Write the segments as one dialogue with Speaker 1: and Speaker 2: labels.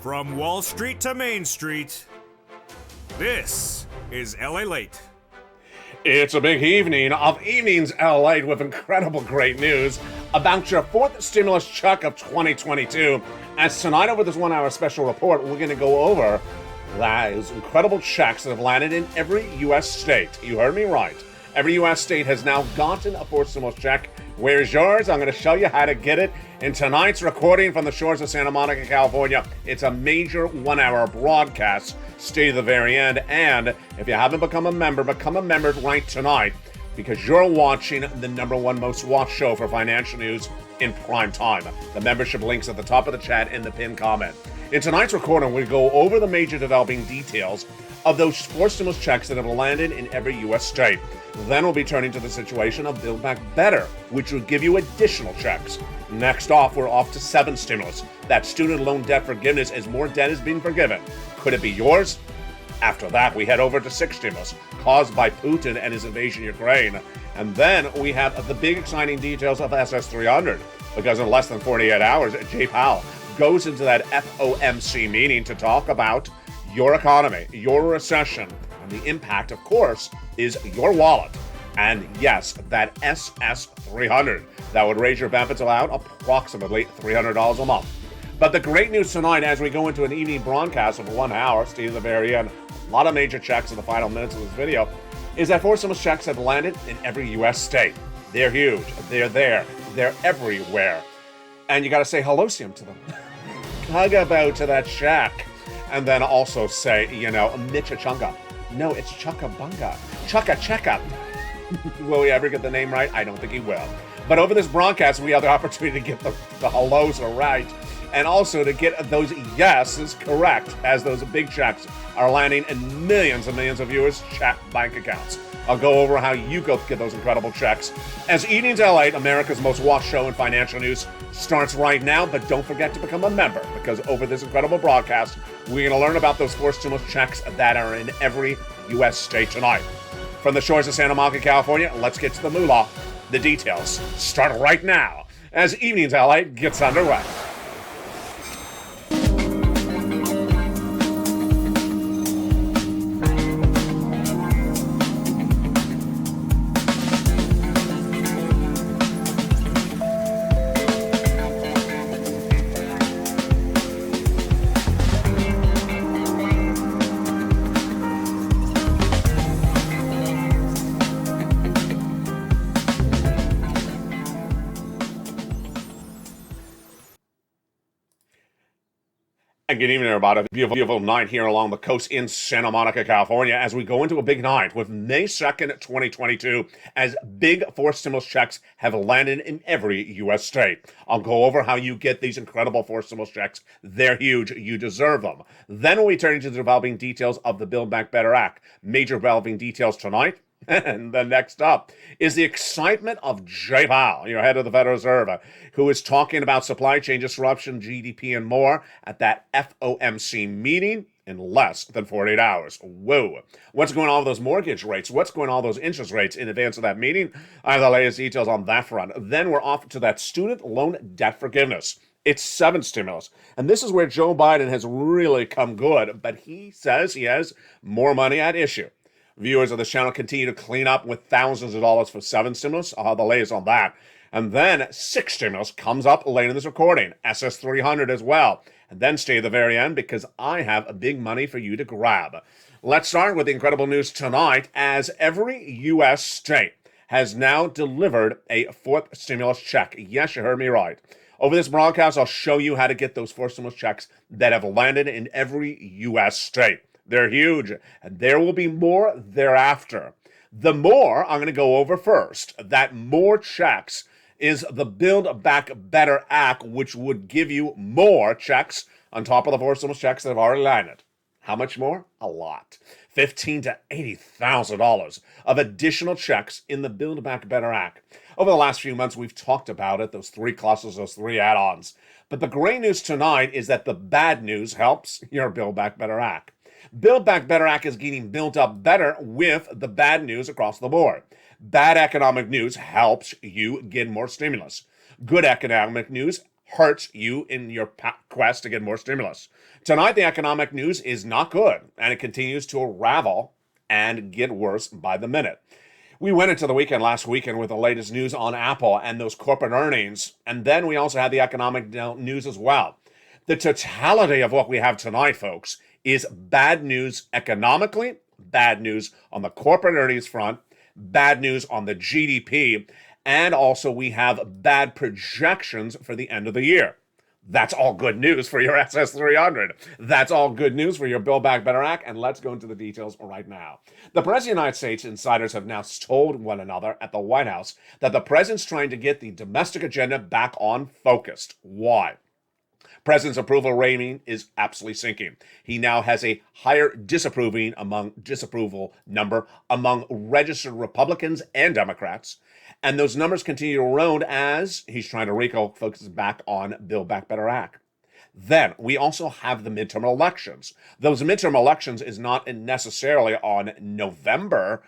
Speaker 1: From Wall Street to Main Street, this is Lalate.
Speaker 2: It's a big evening of Evenings Lalate with incredible great news about your fourth stimulus check of 2022. As tonight over this 1 hour special report, we're going to go over those incredible checks that have landed in every U.S. state. You heard me right. Every U.S. state has now gotten a fourth stimulus check. Where's yours? I'm going to show you how to get it in tonight's recording from the shores of Santa Monica, California. It's a major 1 hour broadcast. Stay to the very end. And if you haven't become a member right tonight, because you're watching the #1 most watched show for financial news in prime time. The membership link's at the top of the chat in the pinned comment. In tonight's recording, we go over the major developing details of those four stimulus checks that have landed in every U.S. state. Then we'll be turning to the situation of Build Back Better, which would give you additional checks. Next off, we're off to 7 stimulus. That student loan debt forgiveness as more debt is being forgiven. Could it be yours? After that, we head over to 6 stimulus caused by Putin and his invasion of Ukraine. And then we have the big exciting details of SS300, because in less than 48 hours, Jay Powell goes into that FOMC meeting to talk about your economy, your recession, and the impact, of course, is your wallet. And yes, that SS300, that would raise your benefits allowed approximately $300 a month. But the great news tonight, as we go into an evening broadcast of 1 hour, stay to the very end, a lot of major checks in the final minutes of this video, is that four stimulus checks have landed in every U.S. state. They're huge. They're there. They're everywhere. And you got to say hello to them. Hug about to that check. And then also say, Mitcha Chunga. No, it's Chuckabunga. Checka. Will he ever get the name right? I don't think he will. But over this broadcast, we have the opportunity to get the hellos right. And also to get those yeses correct, as those big checks are landing in millions and millions of viewers' chat bank accounts. I'll go over how you go get those incredible checks. As Evenings Lalate, America's most watched show in financial news, starts right now, but don't forget to become a member, because over this incredible broadcast, we're going to learn about those four stimulus checks that are in every U.S. state tonight. From the shores of Santa Monica, California, let's get to the moolah. The details start right now as Evenings Lalate gets underway. And good evening, everybody. A beautiful night here along the coast in Santa Monica, California, as we go into a big night with May 2nd, 2022, as big four stimulus checks have landed in every U.S. state. I'll go over how you get these incredible four stimulus checks. They're huge. You deserve them. Then we turn to the developing details of the Build Back Better Act. Major developing details tonight. And the next up is the excitement of Jay Powell, your head of the Federal Reserve, who is talking about supply chain disruption, GDP, and more at that FOMC meeting in less than 48 hours. Whoa. What's going on with those mortgage rates? What's going on with those interest rates in advance of that meeting? I have the latest details on that front. Then we're off to that student loan debt forgiveness. It's 7 stimulus. And this is where Joe Biden has really come good, but he says he has more money at issue. Viewers of the channel continue to clean up with thousands of dollars for 7 stimulus. I'll have the latest on that. And then 6 stimulus comes up later in this recording. SS300 as well. And then stay to the very end, because I have a big money for you to grab. Let's start with the incredible news tonight, as every U.S. state has now delivered a fourth stimulus check. Yes, you heard me right. Over this broadcast, I'll show you how to get those four stimulus checks that have landed in every U.S. state. They're huge, and there will be more thereafter. The more I'm going to go over first, that more checks, is the Build Back Better Act, which would give you more checks on top of the four stimulus checks that have already landed. How much more? A lot. $15,000 to $80,000 of additional checks in the Build Back Better Act. Over the last few months, we've talked about it, those 3 clusters, those 3 add-ons. But the great news tonight is that the bad news helps your Build Back Better Act. Build Back Better Act is getting built up better with the bad news across the board. Bad economic news helps you get more stimulus. Good economic news hurts you in your quest to get more stimulus. Tonight, the economic news is not good, and it continues to unravel and get worse by the minute. We went into the weekend last weekend with the latest news on Apple and those corporate earnings, and then we also had the economic news as well. The totality of what we have tonight, folks, is bad news economically, bad news on the corporate earnings front, bad news on the GDP, and also we have bad projections for the end of the year. That's all good news for your SS300. That's all good news for your Build Back Better Act, and let's go into the details right now. The President of the United States insiders have now told one another at the White House that the President's trying to get the domestic agenda back on focused. Why? President's approval rating is absolutely sinking. He now has a higher disapproval number among registered Republicans and Democrats. And those numbers continue to erode as he's trying to focus back on Build Back Better Act. Then we also have the midterm elections. Those midterm elections is not necessarily on November,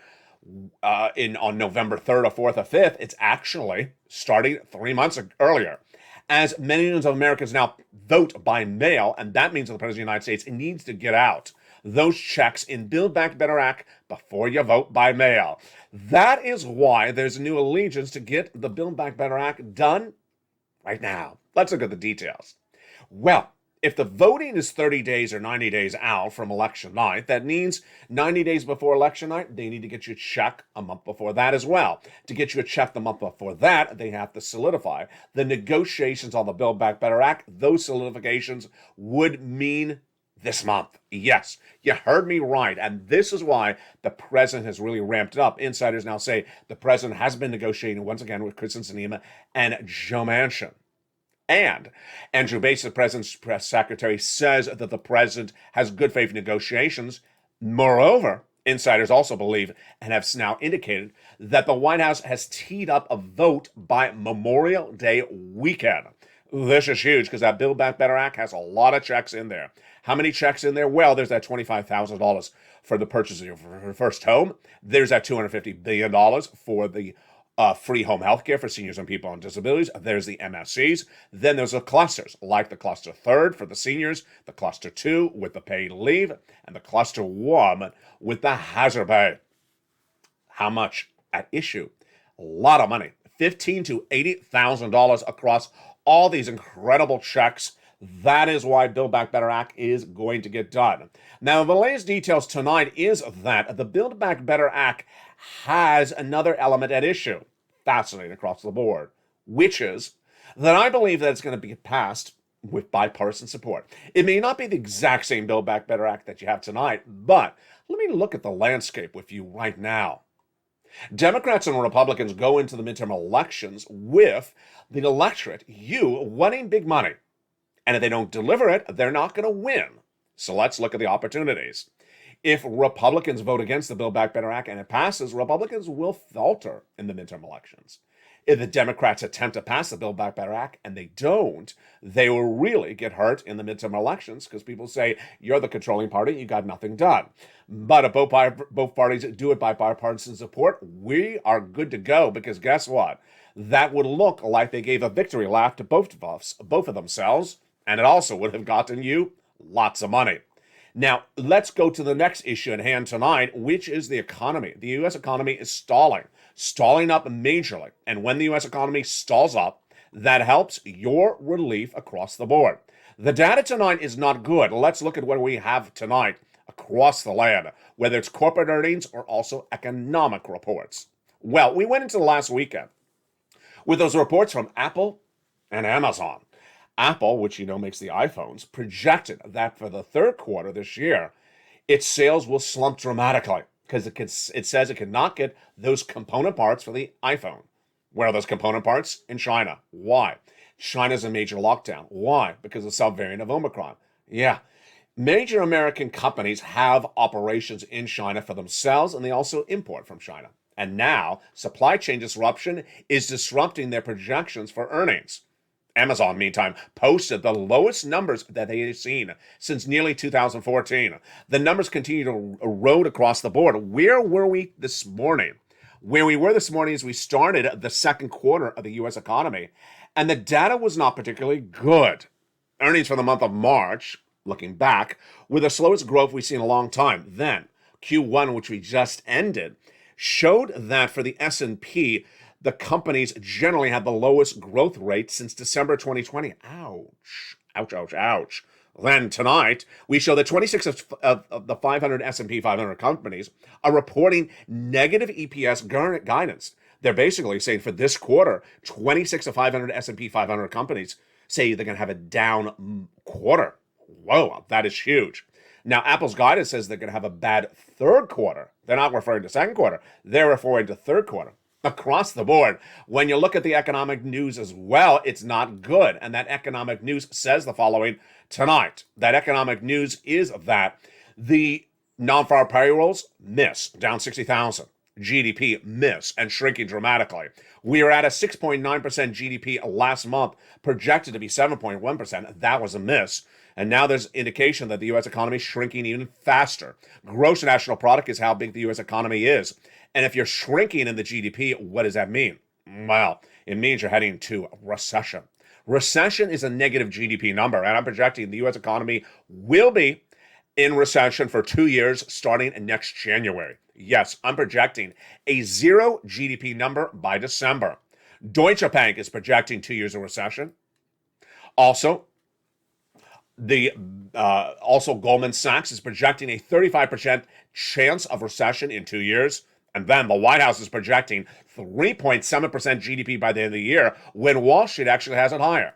Speaker 2: on November 3rd or 4th or 5th. It's actually starting 3 months earlier. As millions of Americans now vote by mail, and that means that the President of the United States needs to get out those checks in Build Back Better Act before you vote by mail. That is why there's a new allegiance to get the Build Back Better Act done right now. Let's look at the details. Well, if the voting is 30 days or 90 days out from election night, that means 90 days before election night, they need to get you a check a month before that as well. To get you a check the month before that, they have to solidify. The negotiations on the Build Back Better Act, those solidifications would mean this month. Yes, you heard me right. And this is why the president has really ramped it up. Insiders now say the president has been negotiating once again with Kristen Sinema and Joe Manchin. And Andrew Bates, the president's press secretary, says that the president has good faith negotiations. Moreover, insiders also believe and have now indicated that the White House has teed up a vote by Memorial Day weekend. This is huge because that Build Back Better Act has a lot of checks in there. How many checks in there? Well, there's that $25,000 for the purchase of your first home. There's that $250 billion for the free home health care for seniors and people on disabilities. There's the MSCs. Then there's the clusters, like the cluster third for the seniors, the cluster 2 with the paid leave, and the cluster 1 with the hazard pay. How much at issue? A lot of money. $15,000 to $80,000 across all these incredible checks. That is why Build Back Better Act is going to get done. Now, the latest details tonight is that the Build Back Better Act has another element at issue, fascinating across the board, which is that I believe that it's going to be passed with bipartisan support. It may not be the exact same Build Back Better Act that you have tonight, but let me look at the landscape with you right now. Democrats and Republicans go into the midterm elections with the electorate, you, wanting big money. And if they don't deliver it, they're not going to win. So let's look at the opportunities. If Republicans vote against the Build Back Better Act and it passes, Republicans will falter in the midterm elections. If the Democrats attempt to pass the Build Back Better Act and they don't, they will really get hurt in the midterm elections because people say, you're the controlling party, you got nothing done. But if both parties do it by bipartisan support, we are good to go because guess what? That would look like they gave a victory lap to both of themselves, and it also would have gotten you lots of money. Now, let's go to the next issue at hand tonight, which is the economy. The U.S. economy is stalling up majorly. And when the U.S. economy stalls up, that helps your relief across the board. The data tonight is not good. Let's look at what we have tonight across the land, whether it's corporate earnings or also economic reports. Well, we went into the last weekend with those reports from Apple and Amazon. Apple, which you know makes the iPhones, projected that for the third quarter this year, its sales will slump dramatically because it says it cannot get those component parts for the iPhone. Where are those component parts? In China. Why? China's a major lockdown. Why? Because of the subvariant of Omicron. Yeah. Major American companies have operations in China for themselves, and they also import from China. And now, supply chain disruption is disrupting their projections for earnings. Amazon, meantime, posted the lowest numbers that they have seen since nearly 2014. The numbers continue to erode across the board. Where were we this morning? Where we were this morning is we started the second quarter of the U.S. economy And the data was not particularly good. Earnings for the month of March, looking back, were the slowest growth we've seen in a long time. Then, Q1, which we just ended, showed that for the S&P, the companies generally had the lowest growth rate since December 2020. Ouch. Ouch, ouch, ouch. Then tonight, we show that 26 of the 500 S&P 500 companies are reporting negative EPS guidance. They're basically saying for this quarter, 26 of 500 S&P 500 companies say they're going to have a down quarter. Whoa, that is huge. Now, Apple's guidance says they're going to have a bad third quarter. They're not referring to second quarter. They're referring to third quarter. Across the board, when you look at the economic news as well, it's not good. And that economic news says the following tonight. That economic news is that the non-farm payrolls miss, down 60,000. GDP miss and shrinking dramatically. We are at a 6.9% GDP last month, projected to be 7.1%. That was a miss. And now there's indication that the U.S. economy is shrinking even faster. Gross national product is how big the U.S. economy is. And if you're shrinking in the GDP, what does that mean? Well, it means you're heading to recession. Recession is a negative GDP number, and I'm projecting the U.S. economy will be in recession for 2 years starting next January. Yes, I'm projecting a 0 GDP number by December. Deutsche Bank is projecting 2 years of recession. Also, Goldman Sachs is projecting a 35% chance of recession in 2 years. And then the White House is projecting 3.7% GDP by the end of the year, when Wall Street actually has it higher.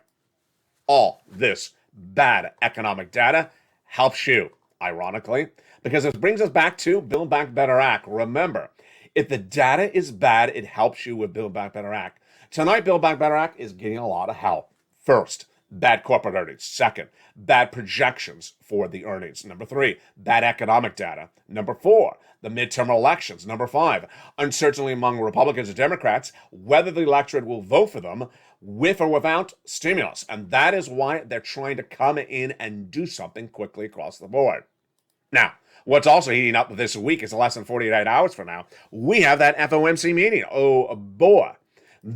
Speaker 2: All this bad economic data helps you, ironically, because it brings us back to Build Back Better Act. Remember, if the data is bad, it helps you with Build Back Better Act. Tonight, Build Back Better Act is getting a lot of help. First, bad corporate earnings. Second, bad projections for the earnings. Number 3, bad economic data. Number 4, the midterm elections. Number 5, uncertainty among Republicans and Democrats whether the electorate will vote for them with or without stimulus. And that is why they're trying to come in and do something quickly across the board. Now, what's also heating up this week is less than 48 hours from now. We have that FOMC meeting. Oh, boy.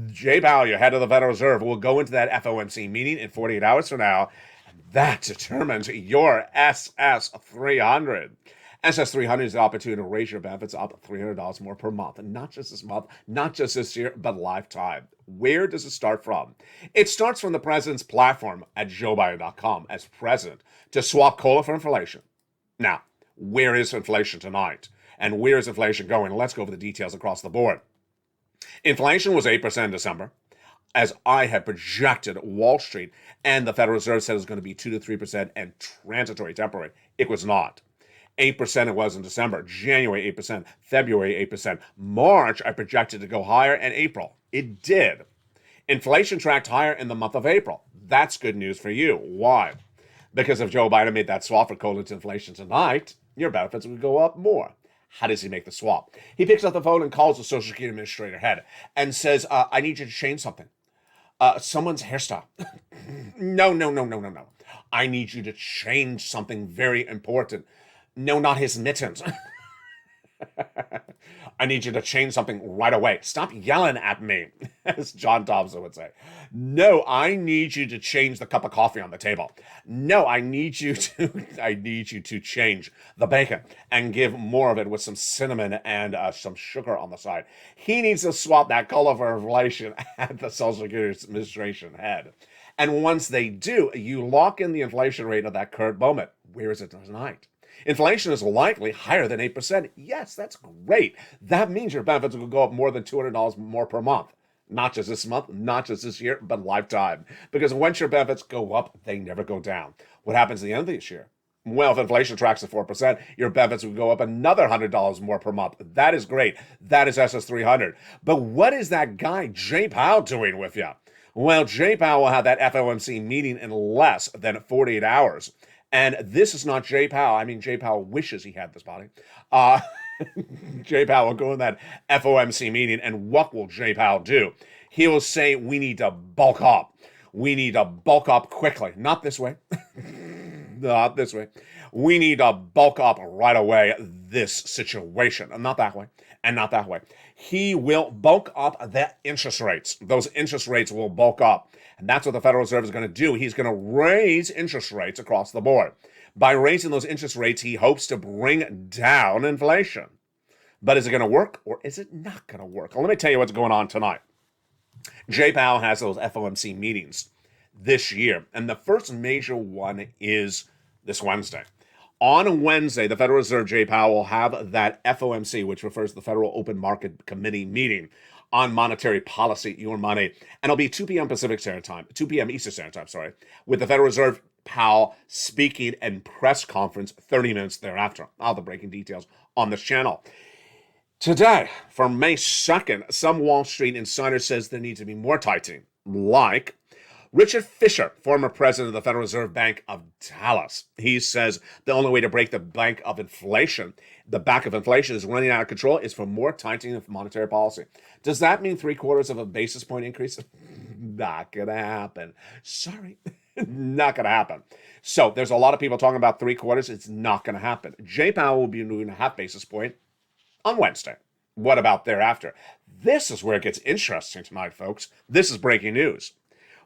Speaker 2: Jay Powell, your head of the Federal Reserve, will go into that FOMC meeting in 48 hours from now. That determines your SS300. SS300 is the opportunity to raise your benefits up $300 more per month. And not just this month, not just this year, but lifetime. Where does it start from? It starts from the president's platform at joebiden.com as president to swap COLA for inflation. Now, where is inflation tonight? And where is inflation going? Let's go over the details across the board. Inflation was 8% in December, as I had projected Wall Street, and the Federal Reserve said it was going to be 2 to 3% and transitory, temporary. It was not. 8% it was in December, January 8%, February 8%, March I projected to go higher, and April. It did. Inflation tracked higher in the month of April. That's good news for you. Why? Because if Joe Biden made that swap for COLA to inflation tonight, your benefits would go up more. How does he make the swap? He picks up the phone and calls the Social Security Administrator head and says, I need you to change something. Someone's hairstyle. No. I need you to change something very important. No, not his mittens. I need you to change something right away. Stop yelling at me, as John Thompson would say. No, I need you to change the cup of coffee on the table. No, I need you to change the bacon and give more of it with some cinnamon and some sugar on the side. He needs to swap that color for inflation at the Social Security Administration head. And once they do, you lock in the inflation rate of that current moment. Where is it tonight? Inflation is likely higher than 8%. Yes, that's great. That means your benefits will go up more than $200 more per month. Not just this month, not just this year, but lifetime. Because once your benefits go up, they never go down. What happens at the end of this year? Well, if inflation tracks at 4%, your benefits will go up another $100 more per month. That is great. That is SS300. But what is that guy, Jay Powell, doing with you? Well, Jay Powell will have that FOMC meeting in less than 48 hours. And this is not Jay Powell. I mean, Jay Powell wishes he had this body. Jay Powell will go in that FOMC meeting, and what will Jay Powell do? He will say, we need to bulk up. We need to bulk up quickly. Not this way. not this way. We need to bulk up right away this situation. Not that way, and not that way. He will bulk up the interest rates. Those interest rates will bulk up. And that's what the Federal Reserve is going to do. He's going to raise interest rates across the board. By raising those interest rates, he hopes to bring down inflation. But is it going to work or is it not going to work? Well, let me tell you what's going on tonight. Jay Powell has those FOMC meetings this year, and the first major one is this Wednesday. On Wednesday, the Federal Reserve, Jay Powell, will have that FOMC, which refers to the Federal Open Market Committee meeting on monetary policy, your money, and it'll be 2 p.m. Pacific Standard Time, 2 p.m. Eastern Standard Time, sorry, with the Federal Reserve Powell speaking and press conference 30 minutes thereafter. All the breaking details on this channel. Today, for May 2nd, some Wall Street insider says there needs to be more tightening, like Richard Fisher, former president of the Federal Reserve Bank of Dallas. He says the only way to break the back of inflation is running out of control is for more tightening of monetary policy. Does that mean 3/4 of a basis point increase? Not going to happen. Sorry, not going to happen. So there's a lot of people talking about 3/4. It's not going to happen. Jay Powell will be doing a half basis point on Wednesday. What about thereafter? This is where it gets interesting tonight, folks. This is breaking news.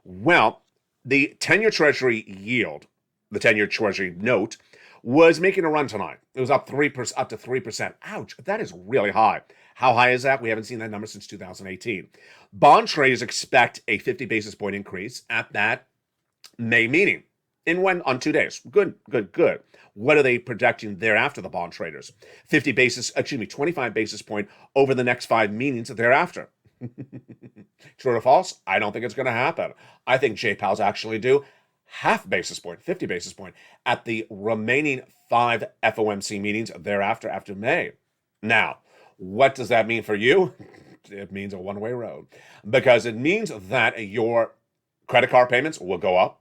Speaker 2: Well, the 10-year Treasury yield, the 10-year Treasury note, was making a run tonight. It was up to 3%. Ouch, that is really high. How high is that? We haven't seen that number since 2018. Bond traders expect a 50 basis point increase at that May meeting. On 2 days. Good. What are they projecting thereafter, the bond traders? 25 basis point over the next 5 meetings thereafter. True or false? I don't think it's going to happen. I think Jay Powell's actually do half basis point, 50 basis point at the remaining 5 FOMC meetings thereafter after May. Now, what does that mean for you? It means a one-way road, because it means that your credit card payments will go up,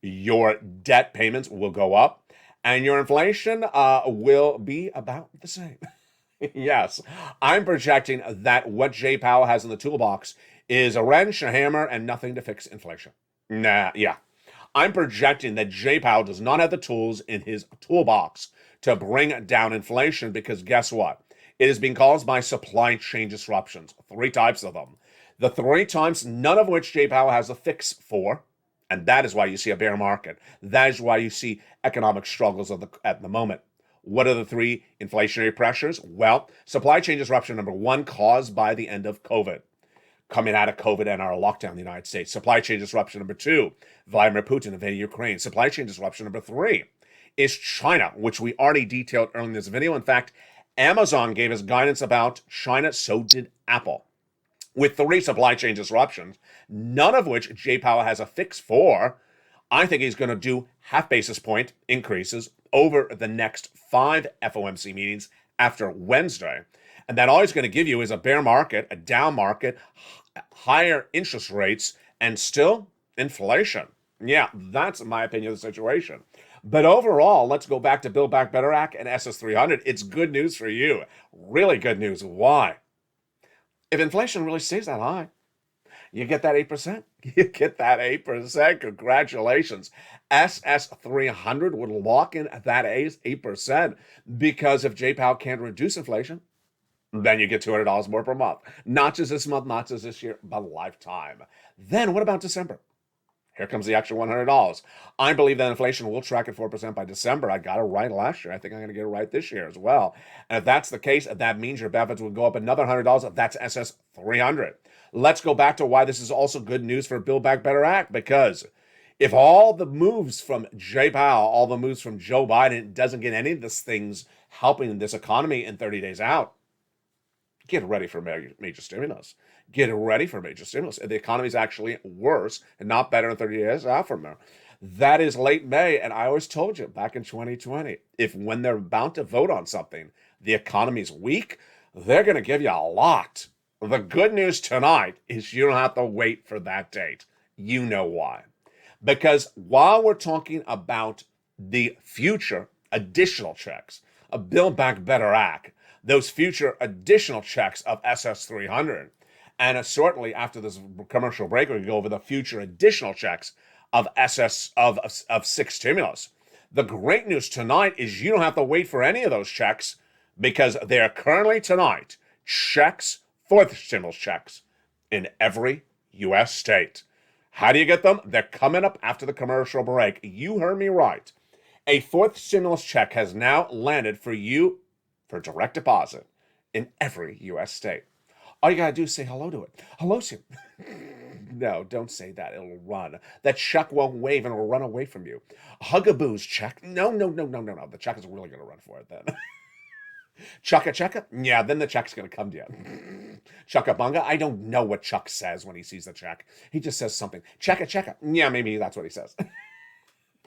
Speaker 2: your debt payments will go up, and your inflation will be about the same. Yes, I'm projecting that what Jay Powell has in the toolbox is a wrench, a hammer, and nothing to fix inflation. I'm projecting that Jay Powell does not have the tools in his toolbox to bring down inflation, because guess what? It is being caused by supply chain disruptions, 3 types of them. The 3 types, none of which Jay Powell has a fix for, and that is why you see a bear market. That is why you see economic struggles at the moment. What are the 3 inflationary pressures? Well, supply chain disruption, number 1, caused by the end of COVID. Coming out of COVID and our lockdown in the United States. Supply chain disruption, number 2, Vladimir Putin invading Ukraine. Supply chain disruption, number 3, is China, which we already detailed earlier in this video. In fact, Amazon gave us guidance about China, so did Apple. With 3 supply chain disruptions, none of which Jay Powell has a fix for, I think he's going to do half basis point increases over the next 5 FOMC meetings after Wednesday. And that all he's going to give you is a bear market, a down market, higher interest rates, and still inflation. Yeah, that's my opinion of the situation. But overall, let's go back to Build Back Better Act and SS300. It's good news for you. Really good news. Why? If inflation really stays that high, you get that 8%. You get that 8%. Congratulations. SS300 would lock in that 8%, because if Jay Powell can't reduce inflation, then you get $200 more per month. Not just this month, not just this year, but lifetime. Then what about December? Here comes the extra $100. I believe that inflation will track at 4% by December. I got it right last year. I think I'm going to get it right this year as well. And if that's the case, that means your benefits will go up another $100. That's SS300. Let's go back to why this is also good news for Build Back Better Act, because if all the moves from Jay Powell, all the moves from Joe Biden doesn't get any of these things helping this economy in 30 days out, get ready for major stimulus. Get ready for major stimulus. The economy is actually worse and not better in 30 days out from now. That is late May, and I always told you back in 2020, when they're about to vote on something, the economy's weak, they're going to give you a lot. The good news tonight is you don't have to wait for that date. You know why. Because while we're talking about the future additional checks of Build Back Better Act, those future additional checks of SS300, and certainly after this commercial break, we go over the future additional checks of 6 stimulus. The great news tonight is you don't have to wait for any of those checks because they are currently tonight checks, fourth stimulus checks in every U.S. state. How do you get them? They're coming up after the commercial break. You heard me right. A fourth stimulus check has now landed for you for direct deposit in every U.S. state. All you gotta do is say hello to it. Hello, Sim. No, don't say that. It'll run. That check won't wave and it'll run away from you. Hugaboo's check. No. The check is really gonna run for it then. Chugga? Yeah, then the check's gonna come to you. Chuckabunga? I don't know what Chuck says when he sees the check. He just says something. Checka. Yeah, maybe that's what he says.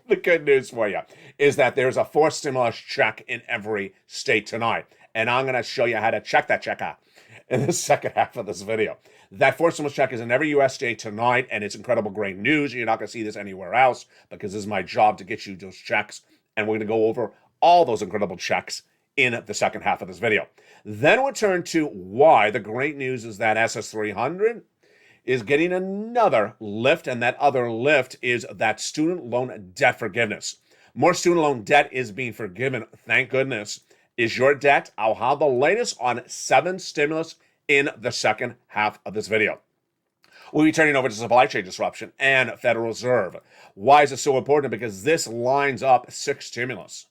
Speaker 2: The good news for you is that there's a fourth stimulus check in every state tonight. And I'm going to show you how to check that checker in the second half of this video. That fourth stimulus check is in every U.S. state tonight, and it's incredible great news. You're not going to see this anywhere else because this is my job to get you those checks. And we're going to go over all those incredible checks in the second half of this video. Then we'll turn to why the great news is that SS300 is getting another lift, and that other lift is that student loan debt forgiveness. More student loan debt is being forgiven, thank goodness. Is your debt? I'll have the latest on 7 stimulus in the second half of this video. We'll be turning over to supply chain disruption and Federal Reserve. Why is it so important? Because this lines up 6 stimulus.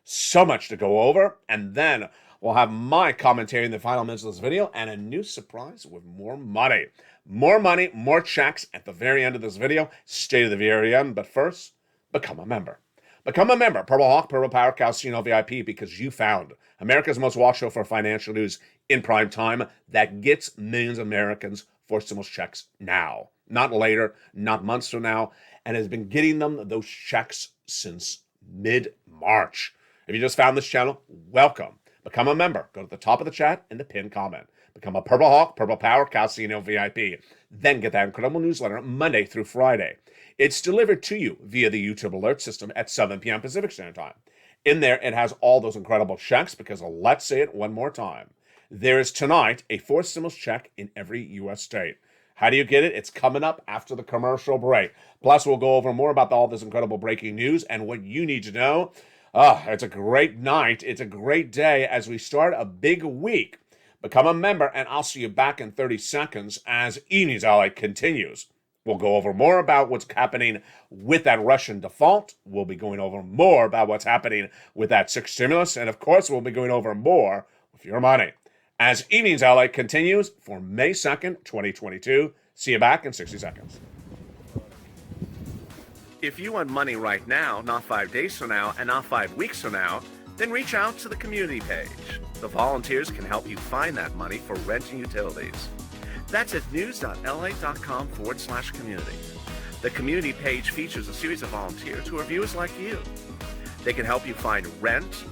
Speaker 2: So much to go over, and then we'll have my commentary in the final minutes of this video and a new surprise with more money. More money, more checks at the very end of this video. Stay to the very end, but first, become a member. Become a member, Purple Hawk, Purple Power, Calcino VIP, because you found America's most watched show for financial news in prime time that gets millions of Americans for stimulus checks now. Not later, not months from now, and has been getting them those checks since mid-March. If you just found this channel, welcome. Become a member. Go to the top of the chat and the pinned comment. Become a Purple Hawk, Purple Power, Calcino VIP. Then get that incredible newsletter Monday through Friday. It's delivered to you via the YouTube alert system at 7 p.m. Pacific Standard Time. In there, it has all those incredible checks because let's say it one more time. There is tonight a fourth stimulus check in every U.S. state. How do you get it? It's coming up after the commercial break. Plus, we'll go over more about all this incredible breaking news and what you need to know. It's a great night. It's a great day as we start a big week. Become a member, and I'll see you back in 30 seconds as Evenings Ally continues. We'll go over more about what's happening with that Russian default. We'll be going over more about what's happening with that 6 stimulus. And, of course, we'll be going over more with your money. As Evenings Ally continues for May 2nd, 2022. See you back in 60 seconds. If you want money right now, not 5 days from now, and not 5 weeks from now, then reach out to the community page. The volunteers can help you find that money for rent and utilities. That's at news.la.com/community. The community page features a series of volunteers who are viewers like you. They can help you find rent,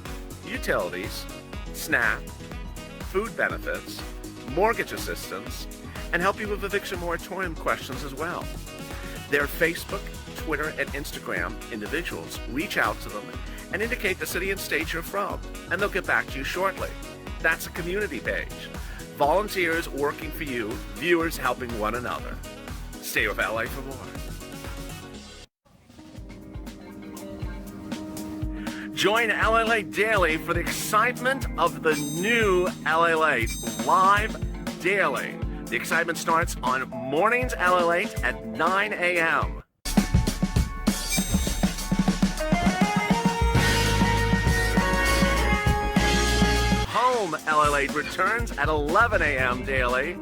Speaker 2: utilities, SNAP, food benefits, mortgage assistance, and help you with eviction moratorium questions as well. Their Facebook, Twitter, and Instagram individuals reach out to them and indicate the city and state you're from, and they'll get back to you shortly. That's a community page. Volunteers working for you, viewers helping one another. Stay with LA for more. Join Lalate Daily for the excitement of the new Lalate live daily. The excitement starts on mornings Lalate at 9 a.m. Home Lalate returns at 11 a.m. daily.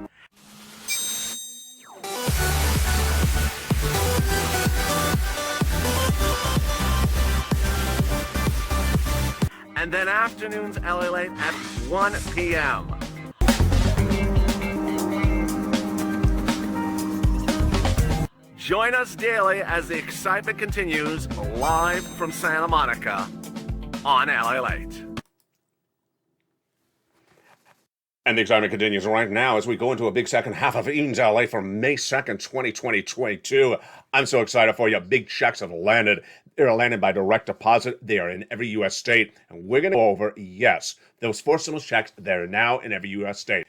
Speaker 2: And then afternoons Lalate at 1 p.m. Join us daily as the excitement continues live from Santa Monica on Lalate. And the excitement continues right now as we go into a big second half of Evenings LA for May 2nd, 2022. I'm so excited for you. Big checks have landed. They're landed by direct deposit. They are in every U.S. state. And we're going to go over, yes, those 4 stimulus checks, they're now in every U.S. state.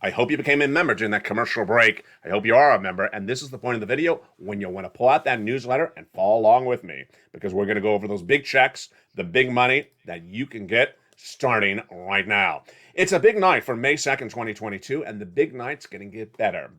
Speaker 2: I hope you became a member during that commercial break. I hope you are a member. And this is the point of the video when you'll want to pull out that newsletter and follow along with me, because we're going to go over those big checks, the big money that you can get starting right now. It's a big night for May 2nd, 2022, and the big night's going to get better.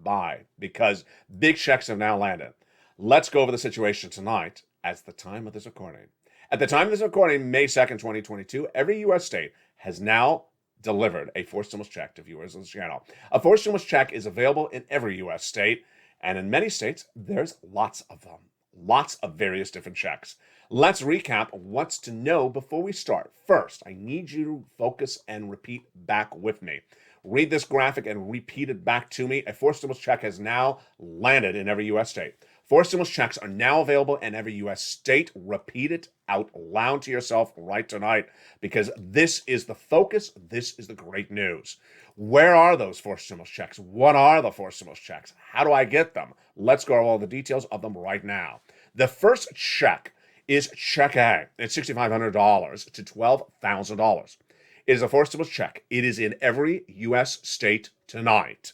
Speaker 2: Because big checks have now landed. Let's go over the situation tonight at the time of this recording. At the time of this recording, May 2nd, 2022, every U.S. state has now delivered a forced stimulus check to viewers of this channel. A forced stimulus check is available in every U.S. state, and in many states, there's lots of them. Lots of various different checks. Let's recap what's to know before we start. First, I need you to focus and repeat back with me. Read this graphic and repeat it back to me. A forced stimulus check has now landed in every U.S. state. Forced stimulus checks are now available in every U.S. state. Repeat it out loud to yourself right tonight, because this is the focus. This is the great news. Where are those forced stimulus checks? What are the forced stimulus checks? How do I get them? Let's go over all the details of them right now. The first check is Check A. It's $6,500 to $12,000. It is a forced stimulus check. It is in every U.S. state tonight.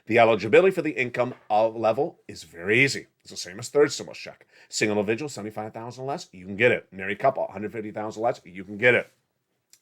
Speaker 2: The eligibility for the income level is very easy. It's the same as third stimulus check. Single individual, $75,000 less, you can get it. Married couple, $150,000 less, you can get it.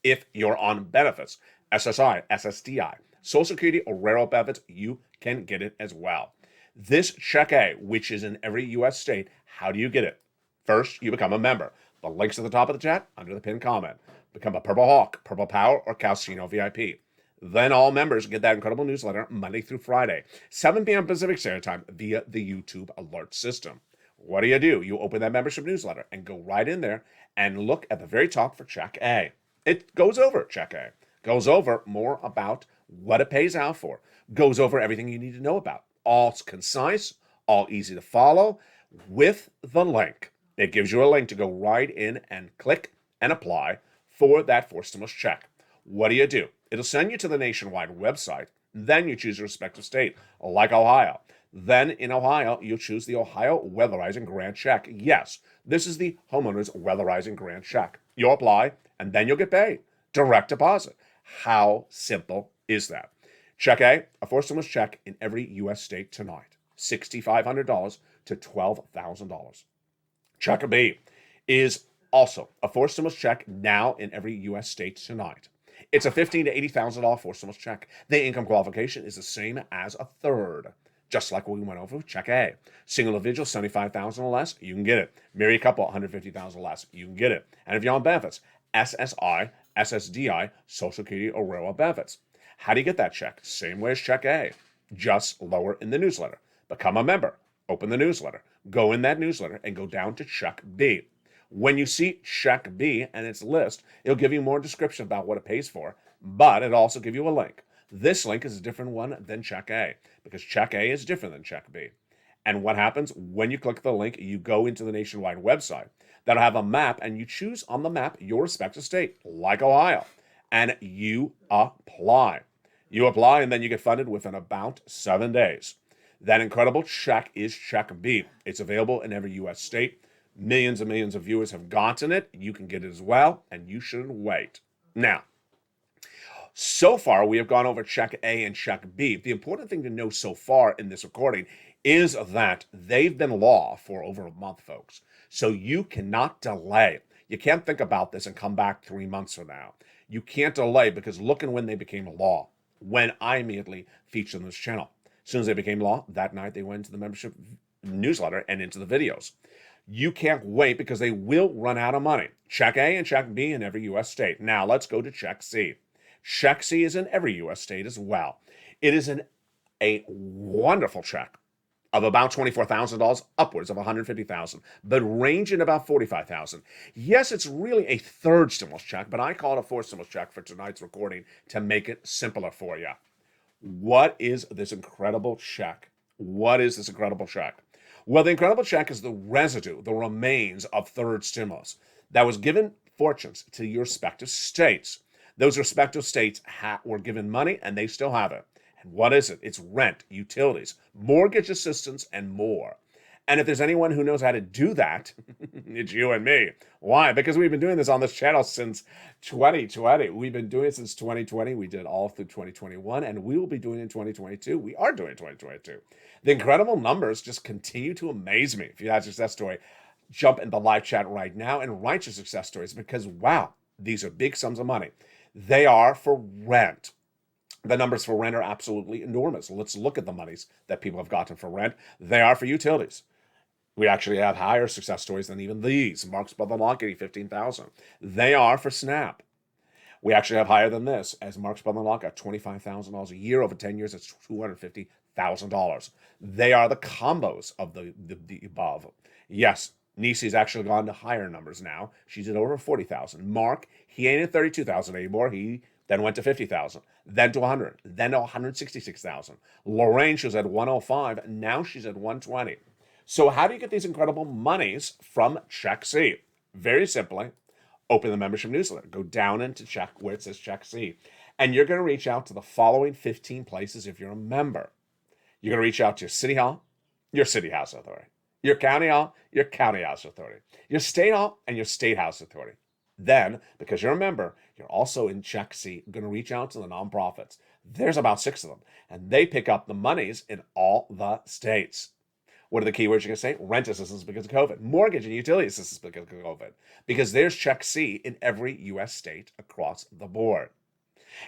Speaker 2: If you're on benefits, SSI, SSDI, Social Security, or railroad benefits, you can get it as well. This Check A, which is in every U.S. state, how do you get it? First, you become a member. The link's at the top of the chat, under the pinned comment. Become a Purple Hawk, Purple Power, or Calcino VIP. Then all members get that incredible newsletter Monday through Friday, 7 p.m. Pacific Standard Time via the YouTube alert system. What do? You open that membership newsletter and go right in there and look at the very top for Check A. It goes over Check A. Goes over more about what it pays out for. Goes over everything you need to know about. All concise, all easy to follow, with the link. It gives you a link to go right in and click and apply for that forced stimulus check. What do? It'll send you to the nationwide website. Then you choose your respective state, like Ohio. Then in Ohio, you'll choose the Ohio Weatherizing Grant Check. Yes, this is the homeowner's weatherizing grant check. You'll apply, and then you'll get paid. Direct deposit. How simple is that? Check A, a forced stimulus check in every U.S. state tonight. $6,500 to $12,000. Check B is also a forced stimulus check now in every U.S. state tonight. It's a $15,000 to $80,000 forced stimulus check. The income qualification is the same as a third, just like we went over with Check A. Single individual, $75,000 or less, you can get it. Married couple, $150,000 or less, you can get it. And if you're on benefits, SSI, SSDI, Social Security, or railroad benefits. How do you get that check? Same way as Check A, just lower in the newsletter. Become a member. Open the newsletter. Go in that newsletter and go down to Check B. When you see Check B and its list, it'll give you more description about what it pays for, but it'll also give you a link. This link is a different one than Check A, because Check A is different than Check B. And what happens when you click the link, you go into the nationwide website. That'll have a map, and you choose on the map your respective state, like Ohio, and you apply. You apply, and then you get funded within about 7 days. That incredible check is Check B. It's available in every U.S. state. Millions and millions of viewers have gotten it. You can get it as well, and you shouldn't wait. Now, so far, we have gone over Check A and Check B. The important thing to know so far in this recording is that they've been law for over a month, folks. So you cannot delay. You can't think about this and come back 3 months from now. You can't delay, because look at when they became a law, when I immediately featured on this channel. As soon as they became law, that night they went into the membership newsletter and into the videos. You can't wait, because they will run out of money. Check A and Check B in every U.S. state. Now let's go to Check C. Check C is in every U.S. state as well. It is a wonderful check of about $24,000, upwards of $150,000, but ranging about $45,000. Yes, it's really a third stimulus check, but I call it a fourth stimulus check for tonight's recording to make it simpler for you. What is this incredible check? What is this incredible check? Well, the incredible check is the residue, the remains of third stimulus that was given fortunes to your respective states. Those respective states were given money, and they still have it. And what is it? It's rent, utilities, mortgage assistance, and more. And if there's anyone who knows how to do that, it's you and me. Why? Because we've been doing this on this channel since 2020. We've been doing it since 2020. We did all through 2021, and we will be doing it in 2022. We are doing 2022. The incredible numbers just continue to amaze me. If you have a success story, jump in the live chat right now and write your success stories because, wow, these are big sums of money. They are for rent. The numbers for rent are absolutely enormous. Let's look at the monies that people have gotten for rent. They are for utilities. We actually have higher success stories than even these. Mark's Brother-in-law getting $15,000. They are for SNAP. We actually have higher than this, as Mark's brother-in-law got $25,000 a year over 10 years. It's $250,000. They are the combos of the above. Yes, Nisi's actually gone to higher numbers now. She's at over 40,000. Mark, he ain't at 32,000 anymore. He then went to 50,000, then to 100, then to 166,000. Lorraine, she was at 105. Now she's at 120. So how do you get these incredible monies from Check C? Very simply, open the membership newsletter. Go down into check where it says Check C. And you're going to reach out to the following 15 places if you're a member. You're going to reach out to your city hall, your city house authority, your county hall, your county house authority, your state hall, and your state house authority. Then, because you're a member, you're also in Check C, going to reach out to the nonprofits. There's about 6 of them, and they pick up the monies in all the states. What are the keywords you're going to say? Rent assistance because of COVID. Mortgage and utility assistance because of COVID. Because there's Check C in every U.S. state across the board.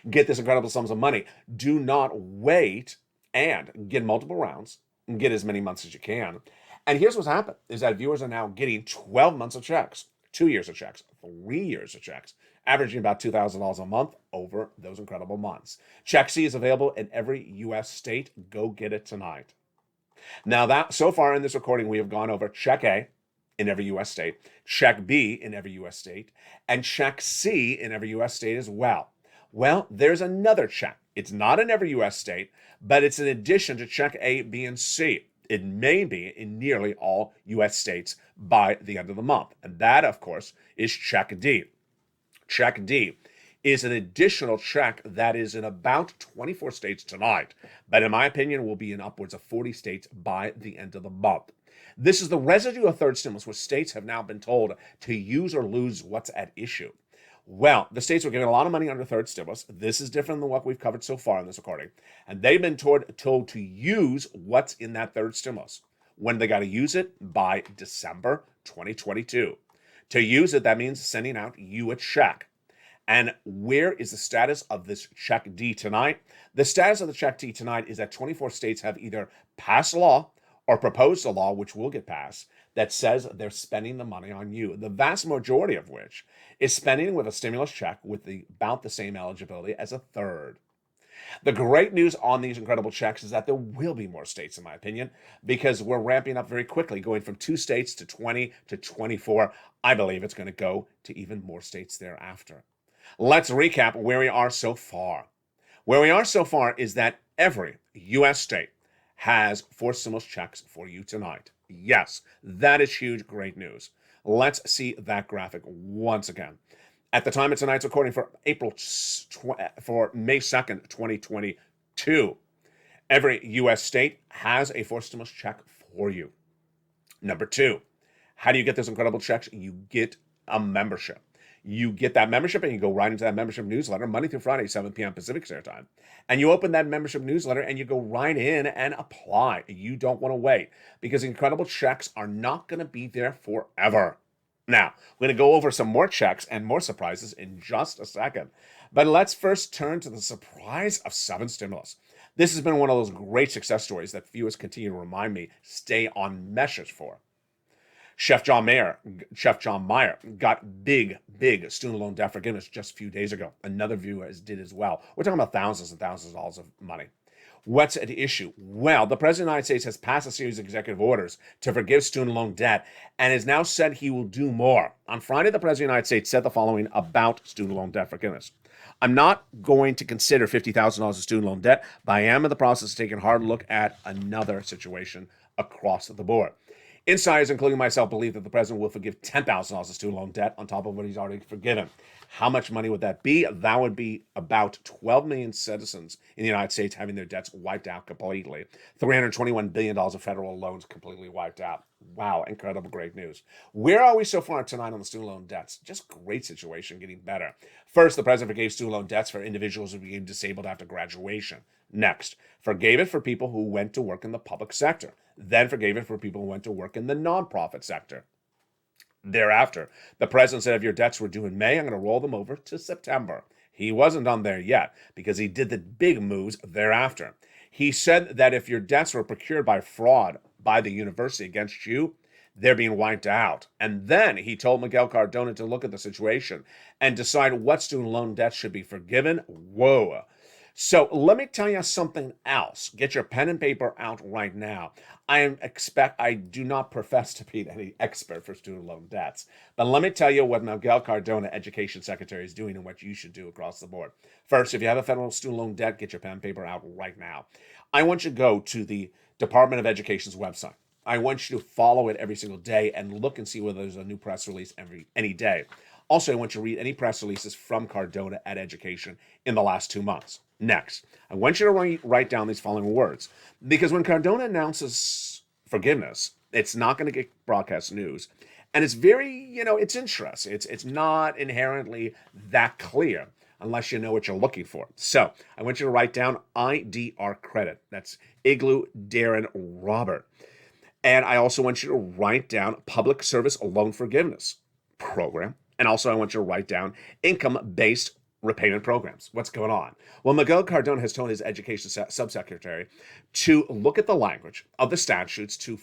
Speaker 2: Get this incredible sums of money. Do not wait and get multiple rounds and get as many months as you can. And here's what's happened is that viewers are now getting 12 months of checks, 2 years of checks, 3 years of checks, averaging about $2,000 a month over those incredible months. Check C is available in every U.S. state. Go get it tonight. Now that so far in this recording, we have gone over Check A in every U.S. state, Check B in every U.S. state, and Check C in every U.S. state as well. Well, there's another check. It's not in every U.S. state, but it's in addition to Check A, B, and C. It may be in nearly all U.S. states by the end of the month. And that, of course, is Check D. Check D is an additional check that is in about 24 states tonight, but in my opinion will be in upwards of 40 states by the end of the month. This is the residue of third stimulus, where states have now been told to use or lose what's at issue. Well, the states were given a lot of money under third stimulus. This is different than what we've covered so far in this recording, and they've been told to use what's in that third stimulus. When they got to use it? By December 2022. To use it, that means sending out you a check. And where is the status of this Check D tonight? The status of the Check D tonight is that 24 states have either passed a law or proposed a law, which will get passed, that says they're spending the money on you. The vast majority of which is spending with a stimulus check with about the same eligibility as a third. The great news on these incredible checks is that there will be more states, in my opinion, because we're ramping up very quickly, going from 2 states to 20 to 24. I believe it's going to go to even more states thereafter. Let's recap where we are so far. Where we are so far is that every U.S. state has 4 stimulus checks for you tonight. Yes, that is huge, great news. Let's see that graphic once again. At the time of tonight's recording for May 2nd, 2022, every U.S. state has a 4 stimulus check for you. Number 2, how do you get those incredible checks? You get a membership. You get that membership and you go right into that membership newsletter Monday through Friday, 7 p.m. Pacific Standard Time. And you open that membership newsletter and you go right in and apply. You don't want to wait because incredible checks are not going to be there forever. Now, we're going to go over some more checks and more surprises in just a second. But let's first turn to the surprise of 7 stimulus. This has been one of those great success stories that viewers continue to remind me stay on message for. Chef John Mayer got big student loan debt forgiveness just a few days ago. Another viewer did as well. We're talking about thousands and thousands of dollars of money. What's at issue? Well, the President of the United States has passed a series of executive orders to forgive student loan debt and has now said he will do more. On Friday, the President of the United States said the following about student loan debt forgiveness. I'm not going to consider $50,000 of student loan debt, but I am in the process of taking a hard look at another situation across the board. Insiders, including myself, believe that the president will forgive $10,000 of student loan debt on top of what he's already forgiven. How much money would that be? That would be about 12 million citizens in the United States having their debts wiped out completely. $321 billion of federal loans completely wiped out. Wow, incredible, great news. Where are we so far tonight on the student loan debts? Just great situation, getting better. First, the president forgave student loan debts for individuals who became disabled after graduation. Next, forgave it for people who went to work in the public sector. Then forgave it for people who went to work in the nonprofit sector. Thereafter, the president said if your debts were due in May, I'm going to roll them over to September. He wasn't done there yet because he did the big moves thereafter. He said that if your debts were procured by fraud by the university against you, they're being wiped out. And then he told Miguel Cardona to look at the situation and decide what student loan debt should be forgiven. Whoa. So let me tell you something else. Get your pen and paper out right now. I do not profess to be any expert for student loan debts, but let me tell you what Miguel Cardona, Education Secretary, is doing and what you should do across the board. First, if you have a federal student loan debt, get your pen and paper out right now. I want you to go to the Department of Education's website. I want you to follow it every single day and look and see whether there's a new press release any day. Also, I want you to read any press releases from Cardona at Education in the last 2 months. Next, I want you to write down these following words, because when Cardona announces forgiveness, it's not going to get broadcast news, and it's very, it's interesting. It's not inherently that clear unless you know what you're looking for. So I want you to write down IDR credit. That's Igloo Darren Robert. And I also want you to write down Public Service Loan Forgiveness Program. And also I want you to write down income-based repayment programs. What's going on? Well, Miguel Cardona has told his education subsecretary to look at the language of the statutes to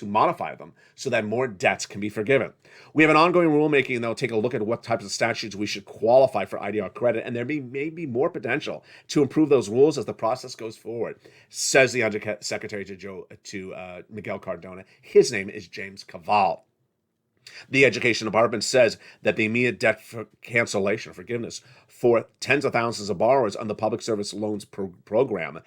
Speaker 2: modify them so that more debts can be forgiven. We have an ongoing rulemaking, and they'll take a look at what types of statutes we should qualify for IDR credit, and there may be more potential to improve those rules as the process goes forward, says the Undersecretary to Miguel Cardona. His name is James Cavall. The Education Department says that the immediate debt cancellation forgiveness for tens of thousands of borrowers on the Public Service Loans Program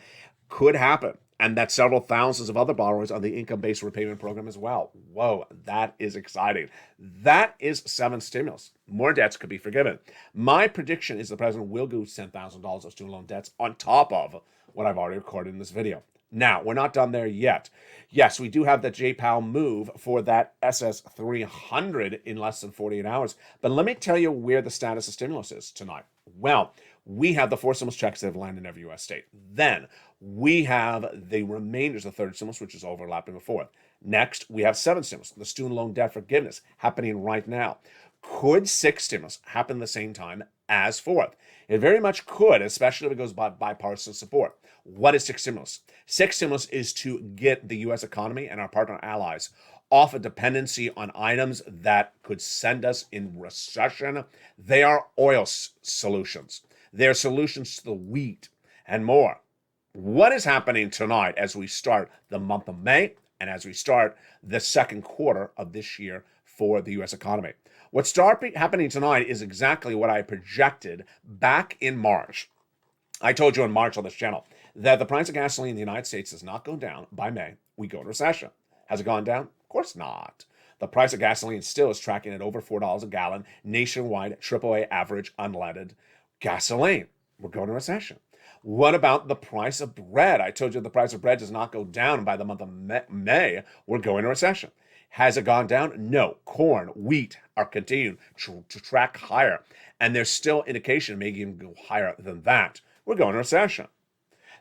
Speaker 2: could happen, and that several thousands of other borrowers on the income-based repayment program as well. Whoa, that is exciting. That is 7 stimulus. More debts could be forgiven. My prediction is the president will go $10,000 of student loan debts on top of what I've already recorded in this video. Now, we're not done there yet. Yes, we do have the J-PAL move for that SS300 in less than 48 hours. But let me tell you where the status of stimulus is tonight. Well, we have the 4 stimulus checks that have landed in every U.S. state. Then we have the remainders of the 3rd stimulus, which is overlapping the 4th. Next, we have 7 stimulus, the student loan debt forgiveness happening right now. Could 6 stimulus happen at the same time as 4th? It very much could, especially if it goes by bipartisan support. What is 6 stimulus? 6 stimulus is to get the U.S. economy and our partner allies off a dependency on items that could send us in recession. They are oil solutions. They're solutions to the wheat and more. What is happening tonight as we start the month of May and as we start the 2nd quarter of this year for the U.S. economy? What's happening tonight is exactly what I projected back in March. I told you in March on this channel that the price of gasoline in the United States does not go down by May. We go into recession. Has it gone down? Of course not. The price of gasoline still is tracking at over $4 a gallon nationwide, AAA average unleaded gasoline. We're going into recession. What about the price of bread? I told you the price of bread does not go down by the month of May. We're going into recession. Has it gone down? No. Corn, wheat are continuing to track higher. And there's still indication it may even go higher than that. We're going into recession.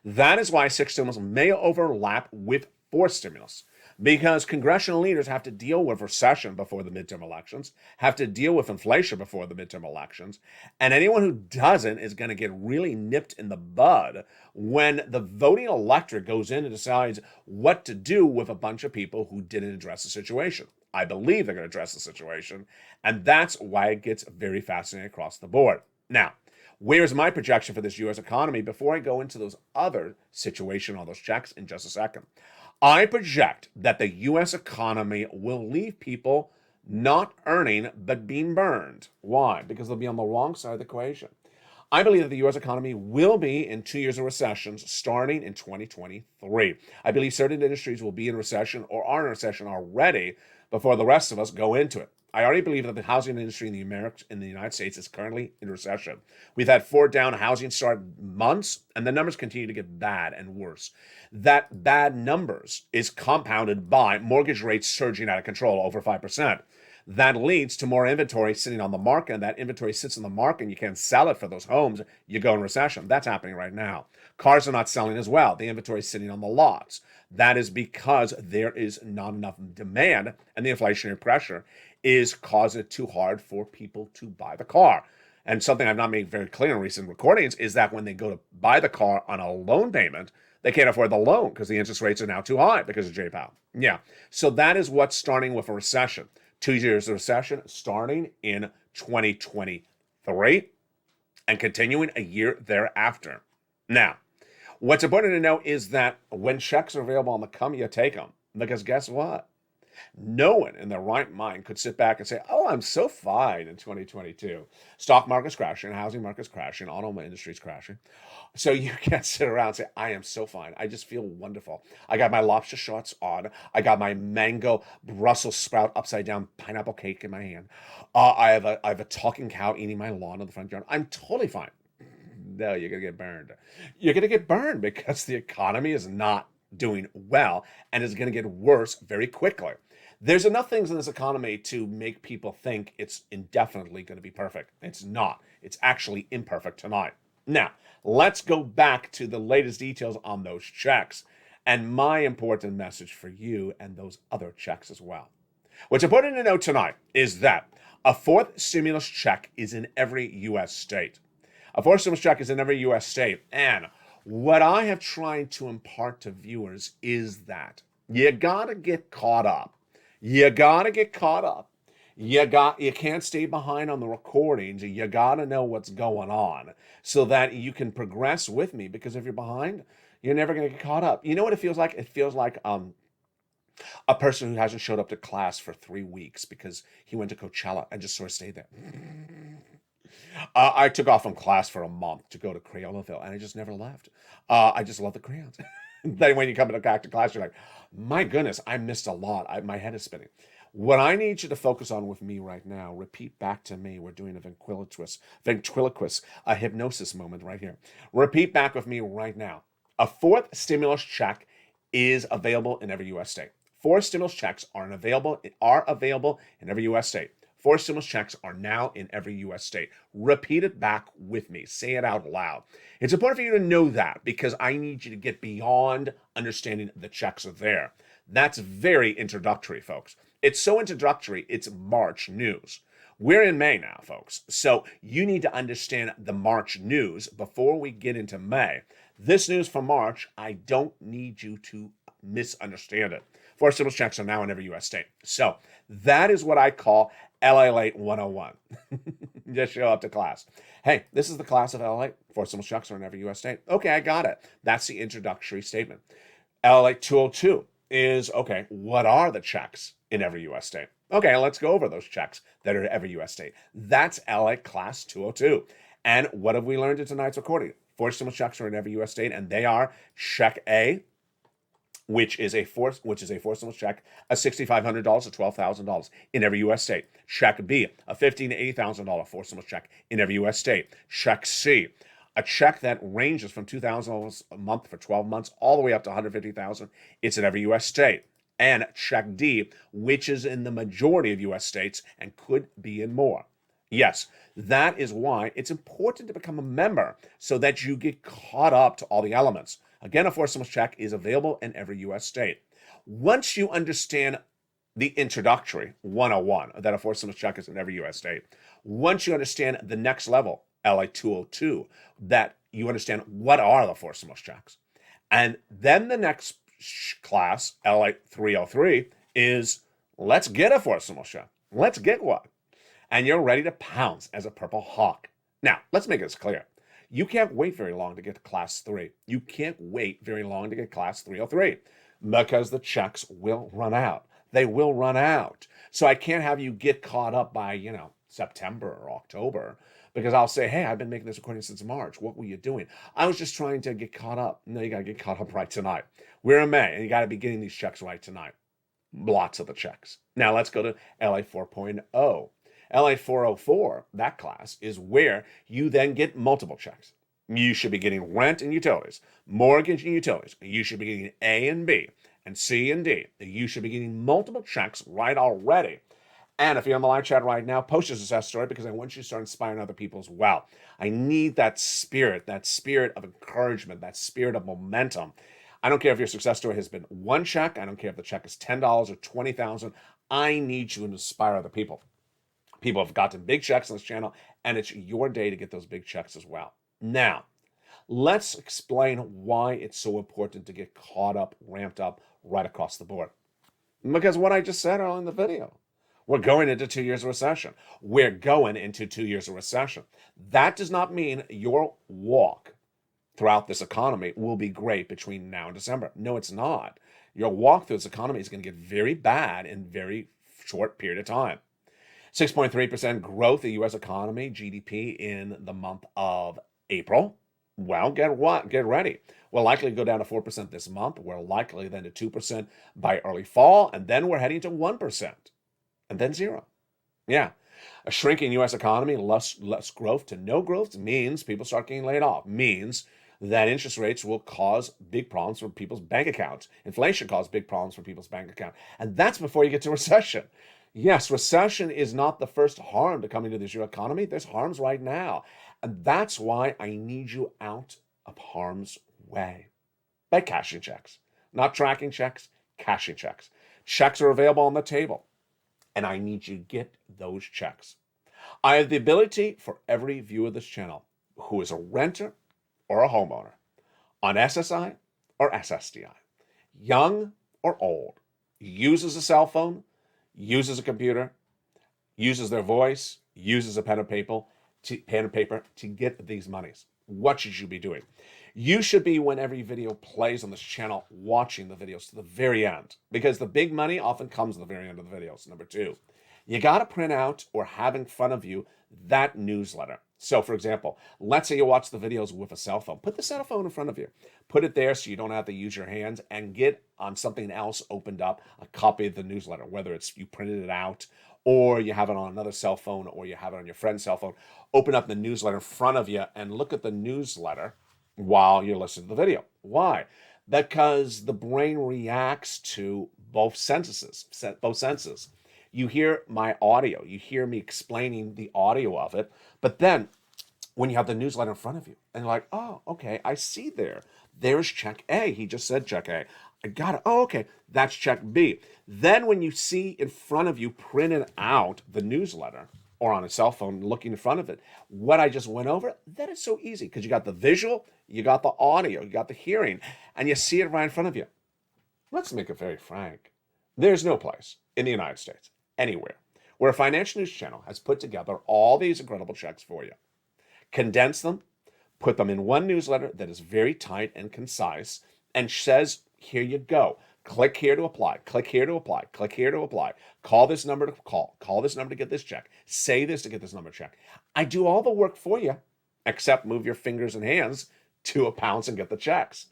Speaker 2: That is why 6 stimulus may overlap with 4 stimulus, because congressional leaders have to deal with recession before the midterm elections, have to deal with inflation before the midterm elections, and anyone who doesn't is going to get really nipped in the bud when the voting electorate goes in and decides what to do with a bunch of people who didn't address the situation. I believe they're going to address the situation, and that's why it gets very fascinating across the board. Now, where's my projection for this U.S. economy before I go into those other situation on those checks in just a second? I project that the U.S. economy will leave people not earning but being burned. Why? Because they'll be on the wrong side of the equation. I believe that the U.S. economy will be in 2 years of recessions starting in 2023. I believe certain industries will be in recession or are in recession already before the rest of us go into it. I already believe that the housing industry in the United States is currently in recession. We've had 4 down housing start months, and the numbers continue to get bad and worse. That bad numbers is compounded by mortgage rates surging out of control, over 5%. That leads to more inventory sitting on the market, and that inventory sits in the market and you can't sell it for those homes. You go in recession. That's happening right now. Cars are not selling as well. The inventory is sitting on the lots. That is because there is not enough demand, and the inflationary pressure is causing it too hard for people to buy the car. And something I've not made very clear in recent recordings is that when they go to buy the car on a loan payment, they can't afford the loan because the interest rates are now too high because of J-Powell. Yeah. So that is what's starting with a recession. 2 years of recession starting in 2023 and continuing a year thereafter. Now, what's important to know is that when checks are available on the come, you take them. Because guess what? No one in their right mind could sit back and say, oh, I'm so fine in 2022. Stock market's crashing, housing market's crashing, auto industry's crashing. So you can't sit around and say, I am so fine. I just feel wonderful. I got my lobster shorts on. I got my mango Brussels sprout upside down pineapple cake in my hand. I have a talking cow eating my lawn in the front yard. I'm totally fine. No, you're going to get burned. You're going to get burned because the economy is not doing well and is going to get worse very quickly. There's enough things in this economy to make people think it's indefinitely going to be perfect. It's not. It's actually imperfect tonight. Now, let's go back to the latest details on those checks and my important message for you and those other checks as well. What's important to know tonight is that a fourth stimulus check is in every U.S. state. A fourth stimulus check is in every U.S. state. And what I have tried to impart to viewers is that you got to get caught up. You got to get caught up. You can't stay behind on the recordings. You got to know what's going on so that you can progress with me, because if you're behind, you're never going to get caught up. You know what it feels like? It feels like a person who hasn't showed up to class for 3 weeks because he went to Coachella and just sort of stayed there. I took off from class for a month to go to Crayonaville, and I just never left. I just love the crayons. Then when you come back to class, you're like, my goodness, I missed a lot. My head is spinning. What I need you to focus on with me right now, repeat back to me. We're doing a ventriloquist, a hypnosis moment right here. Repeat back with me right now. A fourth stimulus check is available in every U.S. state. 4 stimulus checks are available in every U.S. state. 4 stimulus checks are now in every U.S. state. Repeat it back with me. Say it out loud. It's important for you to know that because I need you to get beyond understanding the checks are there. That's very introductory, folks. It's so introductory, it's March news. We're in May now, folks. So you need to understand the March news before we get into May. This news for March, I don't need you to misunderstand it. 4 stimulus checks are now in every U.S. state. So that is what I call Lalate 101. Just show up to class. Hey, this is the class of Lalate. 4 stimulus checks are in every U.S. state. Okay, I got it. That's the introductory statement. Lalate 202 is, okay, what are the checks in every U.S. state? Okay, let's go over those checks that are in every U.S. state. That's Lalate class 202. And what have we learned in tonight's recording? 4 stimulus checks are in every U.S. state, and they are check A, which is a fourth stimulus check, a $6,500 to $12,000 in every U.S. state. Check B, a $15,000 to $80,000 fourth stimulus check in every U.S. state. Check C, a check that ranges from $2,000 a month for 12 months all the way up to $150,000. It's in every U.S. state. And check D, which is in the majority of U.S. states and could be in more. Yes, that is why it's important to become a member so that you get caught up to all the elements. Again, a fourth stimulus check is available in every U.S. state. Once you understand the introductory 101, that a fourth stimulus check is in every U.S. state, once you understand the next level, LA 202, that you understand what are the fourth stimulus checks, and then the next class, LA 303, is let's get a fourth stimulus check. Let's get one. And you're ready to pounce as a purple hawk. Now, let's make this clear. You can't wait very long to get to class 3. You can't wait very long to get class 303 because the checks will run out. They will run out. So I can't have you get caught up by, September or October because I'll say, hey, I've been making this recording since March. What were you doing? I was just trying to get caught up. No, you got to get caught up right tonight. We're in May and you got to be getting these checks right tonight. Lots of the checks. Now let's go to LA 4.0. LA 404, that class, is where you then get multiple checks. You should be getting rent and utilities, mortgage and utilities. You should be getting A and B and C and D. You should be getting multiple checks right already. And if you're on the live chat right now, post your success story because I want you to start inspiring other people as well. I need that spirit of encouragement, that spirit of momentum. I don't care if your success story has been one check. I don't care if the check is $10 or $20,000. I need you to inspire other people. People have gotten big checks on this channel, and it's your day to get those big checks as well. Now, let's explain why it's so important to get caught up, ramped up right across the board. Because what I just said earlier in the video, we're going into 2 years of recession. We're going into 2 years of recession. That does not mean your walk throughout this economy will be great between now and December. No, it's not. Your walk through this economy is going to get very bad in a very short period of time. 6.3% growth in the U.S. economy, GDP, in the month of April. Well, get ready. We're likely to go down to 4% this month. We're likely then to 2% by early fall, and then we're heading to 1%, and then 0. Yeah. A shrinking U.S. economy, less growth to no growth means people start getting laid off, means that interest rates will cause big problems for people's bank accounts. Inflation causes big problems for people's bank account. And that's before you get to recession. Yes, recession is not the first harm to come into this economy. There's harms right now. And that's why I need you out of harm's way by cashing checks. Not tracking checks, cashing checks. Checks are available on the table, and I need you to get those checks. I have the ability for every viewer of this channel who is a renter or a homeowner on SSI or SSDI, young or old, uses a cell phone, uses a computer, uses their voice, uses a pen and paper to get these monies. What should you be doing? You should be, when every video plays on this channel, watching the videos to the very end, because the big money often comes at the very end of the videos. Number 2, you got to print out or have in front of you that newsletter. So, for example, let's say you watch the videos with a cell phone. Put the cell phone in front of you. Put it there so you don't have to use your hands, and get on something else opened up a copy of the newsletter, whether it's you printed it out or you have it on another cell phone or you have it on your friend's cell phone. Open up the newsletter in front of you and look at the newsletter while you're listening to the video. Why? Because the brain reacts to both senses. You hear my audio, you hear me explaining the audio of it, but then when you have the newsletter in front of you and you're like, oh, okay, I see there's check A. He just said check A. I got it. Oh, okay, that's check B. Then when you see in front of you printed out the newsletter or on a cell phone looking in front of it, what I just went over, that is so easy because you got the visual, you got the audio, you got the hearing, and you see it right in front of you. Let's make it very frank. There's no place in the United States, anywhere, where a financial news channel has put together all these incredible checks for you, condense them, put them in one newsletter that is very tight and concise, and says, here you go. Click here to apply. Click here to apply. Click here to apply. Call this number to call. Call this number to get this check. Say this to get this number check. I do all the work for you, except move your fingers and hands to a pounce and get the checks.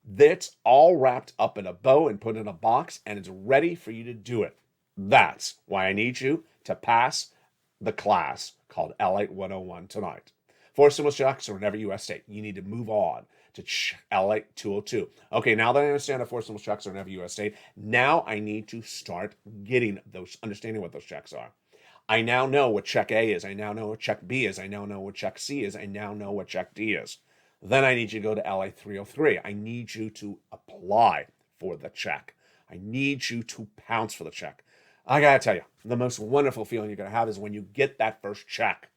Speaker 2: That's all wrapped up in a bow and put in a box, and it's ready for you to do it. That's why I need you to pass the class called Lalate 101 tonight. 4 stimulus checks are in every U.S. state. You need to move on to Lalate 202. Okay, now that I understand that 4 stimulus checks are in every U.S. state, now I need to start getting those, understanding what those checks are. I now know what check A is. I now know what check B is. I now know what check C is. I now know what check D is. Then I need you to go to LA 303. I need you to apply for the check. I need you to pounce for the check. I gotta tell you, the most wonderful feeling you're gonna have is when you get that first check.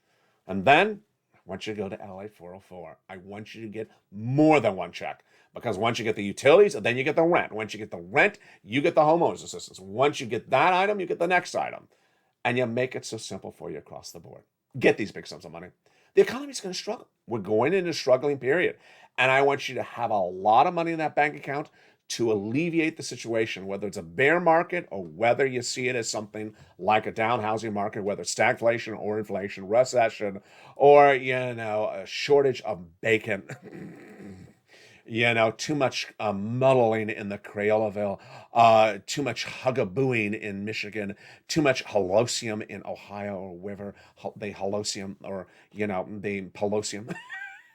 Speaker 2: And then I want you to go to LA 404. I want you to get more than one check. Because once you get the utilities, then you get the rent. Once you get the rent, you get the homeowner's assistance. Once you get that item, you get the next item. And you make it so simple for you across the board. Get these big sums of money. The economy's going to struggle. We're going into a struggling period. And I want you to have a lot of money in that bank account to alleviate the situation, whether it's a bear market or whether you see it as something like a down housing market, whether it's stagflation or inflation, recession, or, a shortage of bacon. too much muddling in the Crayoleville, too much huggabooing in Michigan, too much Holosium in Ohio, or wherever they Holosium, or, they Pelosium.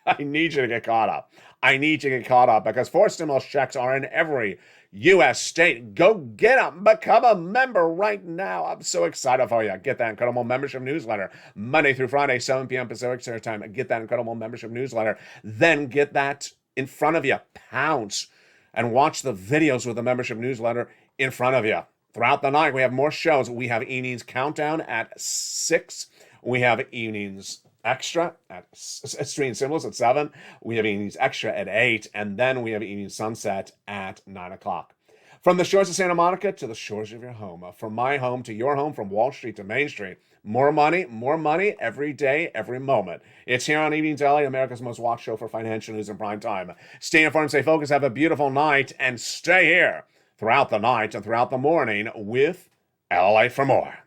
Speaker 2: I need you to get caught up. I need you to get caught up because 4 stimulus checks are in every U.S. state. Go get them. Become a member right now. I'm so excited for you. Get that incredible membership newsletter Monday through Friday, 7 p.m. Pacific Standard Time. Get that incredible membership newsletter. Then get that in front of you. Pounce and watch the videos with the membership newsletter in front of you. Throughout the night, we have more shows. We have Evenings Countdown at 6. We have Evenings Extra at Stream Symbols at 7. We have Evenings Extra at 8. And then we have Evening Sunset at 9 o'clock. From the shores of Santa Monica to the shores of your home. From my home to your home, from Wall Street to Main Street. More money every day, every moment. It's here on Evenings LA, America's most watched show for financial news in prime time. Stay informed, stay focused, have a beautiful night, and stay here throughout the night and throughout the morning with Lalate for more.